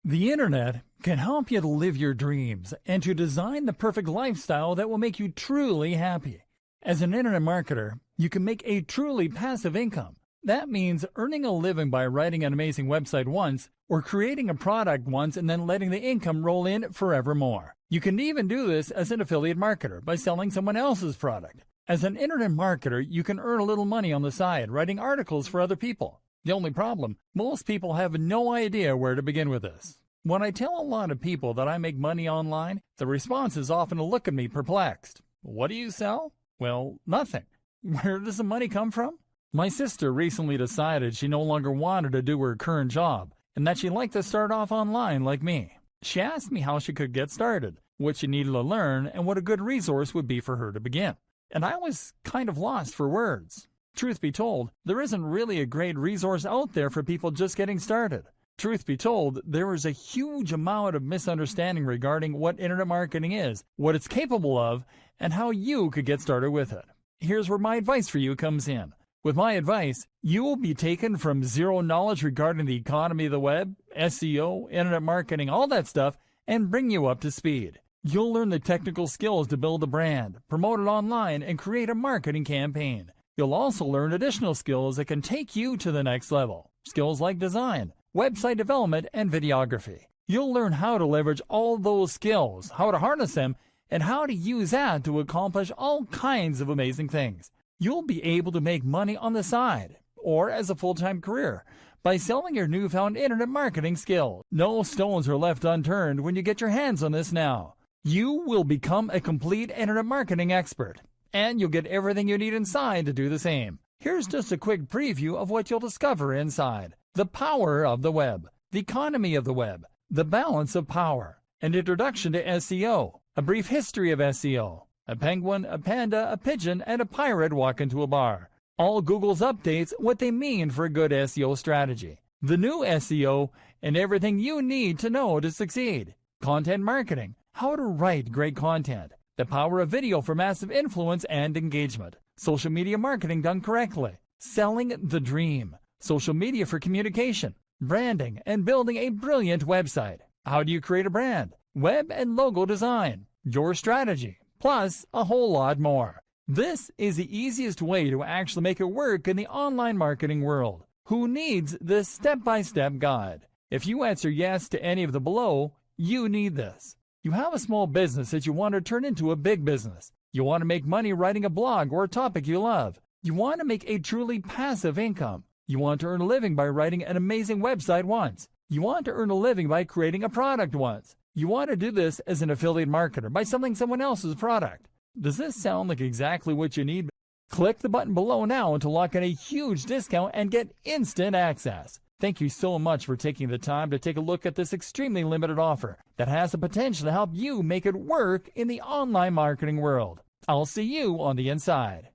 The internet can help you to live your dreams and to design the perfect lifestyle that will make you truly happy. As an internet marketer, you can make a truly passive income. That means earning a living by writing an amazing website once or creating a product once and then letting the income roll in forevermore. You can even do this as an affiliate marketer by selling someone else's product. As an internet marketer, you can earn a little money on the side writing articles for other people. The only problem, most people have no idea where to begin with this. When I tell a lot of people that I make money online, the response is often to look at me perplexed. What do you sell? Well, nothing. Where does the money come from? My sister recently decided she no longer wanted to do her current job and that she'd like to start off online like me. She asked me how she could get started, what she needed to learn, and what a good resource would be for her to begin. And I was kind of lost for words. Truth be told, there isn't really a great resource out there for people just getting started. Truth be told, there is a huge amount of misunderstanding regarding what internet marketing is, what it's capable of, and how you could get started with it. Here's where my advice for you comes in. With my advice, you will be taken from zero knowledge regarding the economy of the web, SEO, internet marketing, all that stuff, and bring you up to speed. You'll learn the technical skills to build a brand, promote it online, and create a marketing campaign. You'll also learn additional skills that can take you to the next level. Skills like design, website development, and videography. You'll learn how to leverage all those skills, how to harness them, and how to use that to accomplish all kinds of amazing things. You'll be able to make money on the side, or as a full-time career, by selling your newfound internet marketing skill. No stones are left unturned when you get your hands on this now. You will become a complete internet marketing expert, and you'll get everything you need inside to do the same. Here's just a quick preview of what you'll discover inside. The power of the web, the economy of the web, the balance of power, an introduction to SEO, a brief history of SEO, a penguin, a panda, a pigeon, and a pirate walk into a bar. All Google's updates, what they mean for a good SEO strategy, the new SEO, and everything you need to know to succeed. Content marketing, how to write great content, the power of video for massive influence and engagement, social media marketing done correctly, selling the dream, social media for communication, branding, and building a brilliant website. How do you create a brand? Web and logo design, your strategy, plus a whole lot more. This is the easiest way to actually make it work in the online marketing world. Who needs this step-by-step guide? If you answer yes to any of the below, you need this. You have a small business that you want to turn into a big business. You want to make money writing a blog or a topic you love. You want to make a truly passive income. You want to earn a living by writing an amazing website once. You want to earn a living by creating a product once. You want to do this as an affiliate marketer by selling someone else's product. Does this sound like exactly what you need? Click the button below now to lock in a huge discount and get instant access. Thank you so much for taking the time to take a look at this extremely limited offer that has the potential to help you make it work in the online marketing world. I'll see you on the inside.